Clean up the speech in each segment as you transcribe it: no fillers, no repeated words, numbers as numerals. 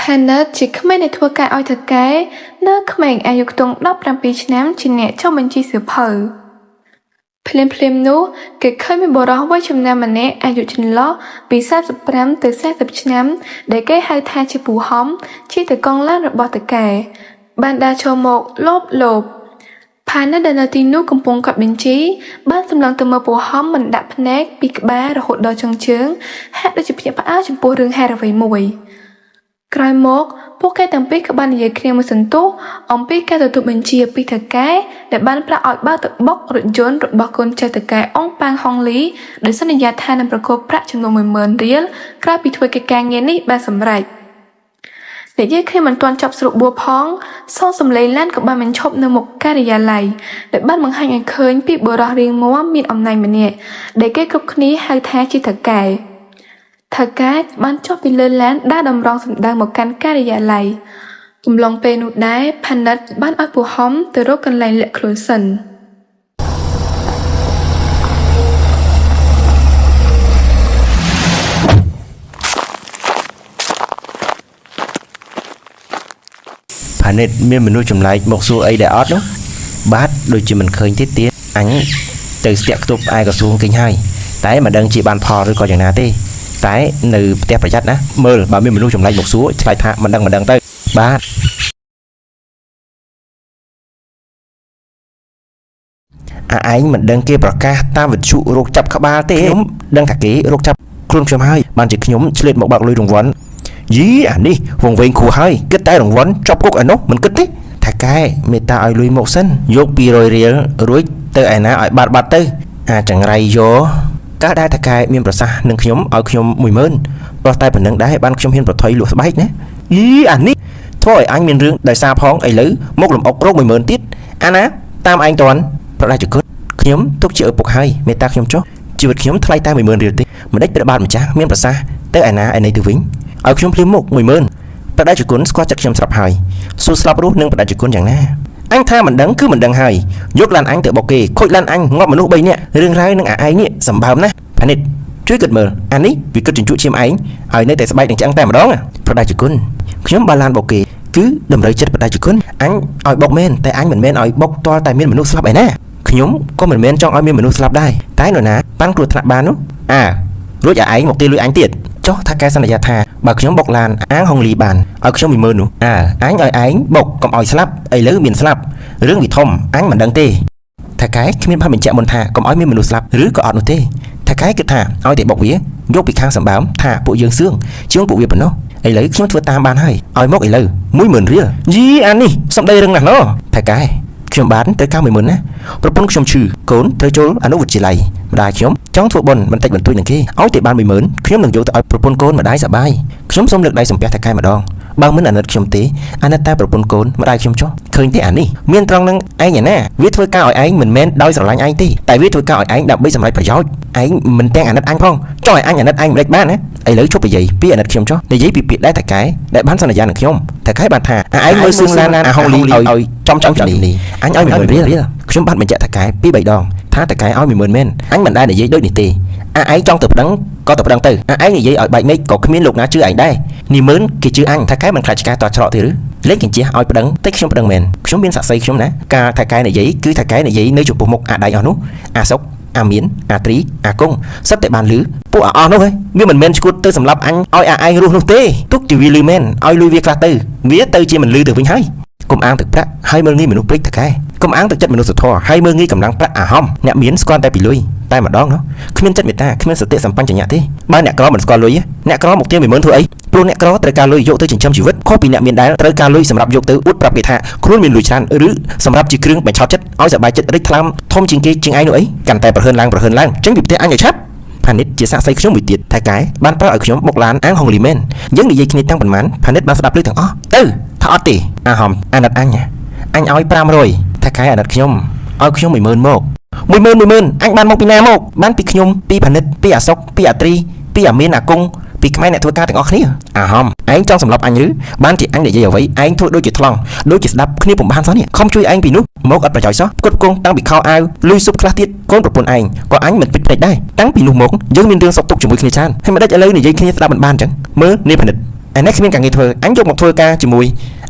Planet chỉ không mấy thua cái oi thật cái nơi không mấy ai dục tung đắp làm bị nám chỉ nhẹ cho mình chỉ sửa phở phim nú cái khơi mình bỏ đó với chấm nam mà nè ai dục trình ló bị sát sập nám từ sát sập nám để cái hai tha chỉ bù hóm chỉ từ con lát rồi bỏ từ cái ban đa cho một lốp lộp Planet đàn ở tin nú công pong cọp biến trí ban xâm lăng từ mơ bù hóm mình đã Planet bị ba rồi hụt đo trong trướng hát đôi chụp nhẹ áo trong bùa rừng hai rồi vậy mùi Cry mốc, bố cái tầng bích các bạn dễ kia một sân tốt ông bích cái tụi mình chia bích thật cái để ban pra ỏi bao tự bốc rồi trốn rồi bỏ con chơi thật cái ông bang hong lý để sân nhà tha nằm pro pra trong nông mình mờn riết cry bị thuê cái càng nghe ní ba sầm rạch để dễ khi mình toàn chọc sụp bùa phóng sau sầm lấy lan các bạn mình chọc nơi một cái nhà lầy để ban bằng hai ngày khơi bị bùa đỏ riêng múa miền ông này mà nè để cái cục ní hai tha chi thật cái thật cái ban chóp bị lên lán đã đầm rong sầm đang một căn cái nhà lầy cùng lòng pe nụt đáy Planet ban oi bùa hóm từ rốt căn lầy lệ khối sần Planet miền mình nuôi chủng lại một số ấy để ót đó bát đôi chỉ mình khơi tiết tiết ánh từ tiệc tục ai có xuống kinh hai tái mà đang chỉ bàn phò rồi coi chẳng nào thế tái từ tiệc phải chắc đó mơ bà miền mình nuôi chủng lại một số lại thạ mình đang tới bát anh mình đang kia bạc ca ta vật trụ rục chập các ba thế nhóm đang thả kế rục chập khuôn chấm hai ban chỉ nhóm lên một bạc lôi đồng vấn dí đi vùng ven khu hai kết tay đồng vấn chọc cúc ở nó mình kết thế thả cái người ta ở lùi một sân dốt pi rồi rồi tới ai ná ở bạt tới chẳng ray vô các đai thả cái miền bờ xa nâng nhóm ở nhóm mùi mơn và tay phần nâng đá ban trong hiên bờ thấy lụa bách nhé dí đi thôi anh miền rương đại sa phong ấy lứ một làm ốc rốt mùi mơn tiết á tam anh toàn và đây chỉ có nhóm thuốc chữa bộc hai mê ta nhóm chó chỉ vật nhóm thay ta 10 điều tí mà đếch ban mà cha miếng bờ xa tới ai ná ai này từ vĩnh ở nhóm phim một 10 và đây chỉ cuốn squat chặt nhóm sập hai su slap rút nâng và đây chỉ cuốn chẳng na anh tha mình đắng cứ mình đắng hai dốt lan anh tự bọc kì khôi lan anh ngọt mà lúc bay nè riêng rai nâng ai nhỉ sầm bám nè Planetជួយគិតមើលអានេះវាគិតជញ្ជក់ឈាមឯងហើយនៅតែស្បែកនឹងឆ្អឹងតែម្ដងប្រដៅជគុណខ្ញុំបានឡានបោកគេគឺតម្រូវចិត្តប្រដៅជគុណអញឲ្យបុកមែនតែអញមិនមែនឲ្យបុកតលតែមានមនុស្សស្លាប់ឯណាខ្ញុំក៏មិនមែនចង់ឲ្យមានមនុស្សស្លាប់ដែរតែនរណាប៉ាន់គ្រោះថ្នាក់បាននោះរួចឲ្យឯងមកទីលុយអញទៀតចុះថាកែសន្យាថាបើខ្ញុំបុកឡានអាងហុងលីបានឲ្យខ្ញុំ10000នោះអញឲ្យឯងបុកកុំឲ្យស្លាប់ឥឡូវមានស្លាប់រឿងវាធំអញមិនដឹងទេថាកែគ្មានបានបញ្ជាក់មុនថាកុំឲ្យមានមនុស្សស្លាប់ឬក៏អត់នោះទេថាកែគិតថាឲ្យតែបុកវាយកពីខាងសម្បើមថាពួកយើងសឿងជាងពួកវាប៉ុណ្ណោះឥឡូវខ្ញុំធ្វើតាមបានហើយឲ្យមកឥឡូវ10000រៀលយីអានេះសំដីរឹងណាស់ណោះថាកែខ្ញុំបានទៅកាំ10000ណាប្រពន្ធខ្ញុំឈឺកូនត្រូវចូលអនុវិទ្យាល័យម្ដាយខ្ញុំចង់ធ្វើបុណ្យបន្តិចបន្តួចនឹងគេឲ្យតែបាន10000ខ្ញុំនឹងយកទៅឲ្យប្រពន្ធកូនម្ដាយសប្បាយខ្ញុំសូមលើកដៃសំពះថាកែម្ដងបើមិនអាណិតខ្ញុំទេអាណិតតែប្រពន្ធកូនម្ដាយខ្ញុំចុះឃើញទេអានេះមានត្រង់នឹងឯងណាវាធ្វើការឲ្យឯងមិនមែនដោយស្រឡាញ់ឯងទេតែវាធ្វើការឲ្យឯងដើម្បីសម្រេចប្រយោជន៍ឯងមិនទាំងអាណិតអញផងចុះឲ្យអញអាណិតឯងមិនដេចបានណាឥឡូវជប់និយាយពីអាណិតខ្ញុំចុះនិយាយពីពាក្យដែរតាកែដែលបានសន្យានឹងខ្ញុំតាកែបានថាឯងមើលសឿងឡានអាហុងលីឲ្យចំនេះអញឲ្យ10000រៀលខ្ញុំបានបញ្ជាក់តាកែពី3ដងថាតាកែឲ្យ10000មែនអញមិនដែលនិយាយដូចនេះទេឯងចង់ទៅប្តឹងក៏ទៅប្តឹងទៅឯងនិយាយឲ្យបែកមេឃក៏គ្មានលោកណាជឿឯងដែរនេះមើលគេជឿអញថាកែមិនខ្លាចឆ្កែតច្រកទេឬលេខកញ្ជះឲ្យប្តឹងតែខ្ញុំប្តឹងមែនខ្ញុំមានស័ក្តិសិទ្ធិខ្ញុំណាការថាកែនិយាយគឺថាកែនិយាយនៅចំពោះមុខអាដៃអស់នោះអាសុកអាមានអាត្រីអាគង់សិតតែបានលឺពួកអស់នោះហ៎វាមិនមែនឈួតទៅសម្រាប់អញឲ្យអាឯងរស់នោះទេទុកជាវាលឺមែនឲ្យលឺវាខ្លះទៅវាទៅជាមិនលឺទៅវិញហើយកុំអាងទឹកប្រាក់ហើយមើលងាយមនុស្សព្រិចតាកែកុំអាងទឹកចិត្តមនុស្សធម៌ហើយមើលងាយកម្លាំងប្រាក់អាហំអ្នកមានស្គាល់តែពីលុយតែម្ដងនោះគ្មានចិត្តមេត្តាគ្មានសតិសម្បញ្ញៈទេបើអ្នកក្រមិនស្គាល់លុយអ្នកក្រមកទាម10000ធ្វើអីព្រោះអ្នកក្រត្រូវការលុយយកទៅចិញ្ចឹមជីវិតខុសពីអ្នកមានដែលត្រូវការលុយសម្រាប់យកទៅអួតប្រាប់គេថាខ្លួនមានលុយច្រើនឬសម្រាប់ជាគ្រឿងបញ្ឆោតចិត្តឲ្យសប្បាយចិត្តរិចថ្លើមធំជាងគេជាងឯងនោះអីកាន់តែប្រហឿនឡើងចេញពីផ្ទះអញឲ្យឆាប់Planetជាសាក់សៃខ្ញុំមួយទៀតថាកែបានប្រើឲ្យខ្ញុំបុកឡានអាងហុងលីមែនយើងនិយាយគ្នាទាំងប៉ុន្មានPlanetបានស្ដាប់ឮទាំងអស់ទៅថាអត់ទេហំអាណិតអញឲ្យ500ថាកែអាណិតខ្ញុំឲ្យខ្ញុំ10000មក10000អញបានមកពីណាមកបានពីខ្ញុំពីPlanetពីអាសុកពីអាត្រីពីអាមានអាគង់ពីខ្មែរអ្នកធ្វើការទាំងអស់គ្នាអាហំឯងចង់សម្លាប់អញឬបានជាអញនិយាយអ្វីឯងធ្វើដូចជាថ្លង់ដូចជាស្ដាប់គ្នាពុំបានសោះនេះខំជួយឯងពីនោះមកអត់ប្រយោជន៍សោះគត់គង់តាំងពីខោអាវលុយស៊ុបខ្លះទៀតកូនប្រពន្ធឯងក៏អញមិនពេចដែរតាំងពីនោះមកយើងមានរឿងសុកទុកជាមួយគ្នាច្រើនហើយមិនដេចឥឡូវនិយាយគ្នាស្ដាប់មិនបានអញ្ចឹងមើលនេះPlanet អានេះគ្មានការងារធ្វើអញយកមកធ្វើការជាមួយ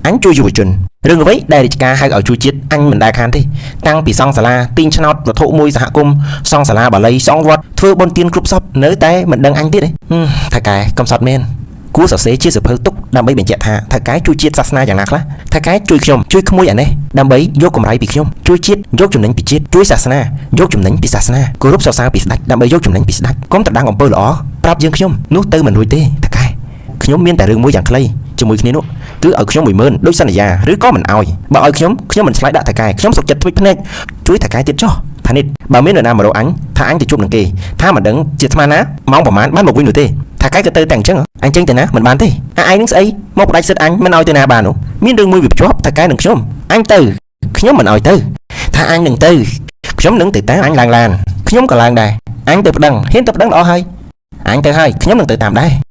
អញជួយយុវជនរឿងអ្វីដែលរាជការហៅឲ្យជួយជាតិអញមិនដែលខានទេតាំងពីសង់សាលាទីងឆ្នោតវត្ថុមួយសហគមន៍សង់សាលាបាលីសង់វត្តធ្វើបុណ្យទានគ្រប់សពនៅតែមិនដឹងអញទៀតទេថៅកែកំសត់មែនគួរសរសេរជាសភៅទុកដើម្បីបញ្ជាក់ថាថៅកែជួយជាតិសាសនាយ៉ាងណាខ្លះថៅកែជួយខ្ញុំជួយក្មួយអានេះដើម្បីយកកម្រៃពីខ្ញុំជួយជាតិយកចំណេញពីជាតិជួយសាសនាយកចំណេញពីសាសនាគោរពសរសើរពីស្ដេចដើម្បីយកចំណេញពីស្ដេចកុំត្រដាងអំពើល្អប្រាប់យើងខ្ញុំនោះទៅមិនរួចទេថៅកែខ្ញុំមានតែរឿងមួយយ៉ាងខ្លីជាមួយគ្នានោះគឺឲ្យខ្ញុំ 10000 ដូចសន្យាឬក៏មិនឲ្យបើឲ្យខ្ញុំមិនឆ្លើយដាក់ថៅកែខ្ញុំសុខចិត្តធ្វើភ្នែកជួយថៅកែទៀតចុះថានេះបើមាននរណាមករកអញថាអញទៅជួបនឹងគេថាមិនដឹងជាអាត្មាណាម៉ោងប្រហែលបានមកវិញនោះទេថៅកែក៏ទៅតែអញ្ចឹងអញចេញទៅណាមិនបានទេឯងនឹងស្អីមកផ្ដាច់សិទ្ធអញមិនឲ្យទៅណាបាននោះមានរឿងមួយវាភ្ជាប់ថៅកែនឹងខ្ញុំអញទៅខ្ញុំមិនឲ្យទៅថាអញនឹងទៅខ្ញុំនឹងទៅតាមអញឡើងឡានខ្ញុំក៏ឡើងដែរអញទៅប្តឹងហ៊ានទៅប្តឹងល្អហើយអញទៅហើយខ្ញុំនឹងទៅតាមដែរ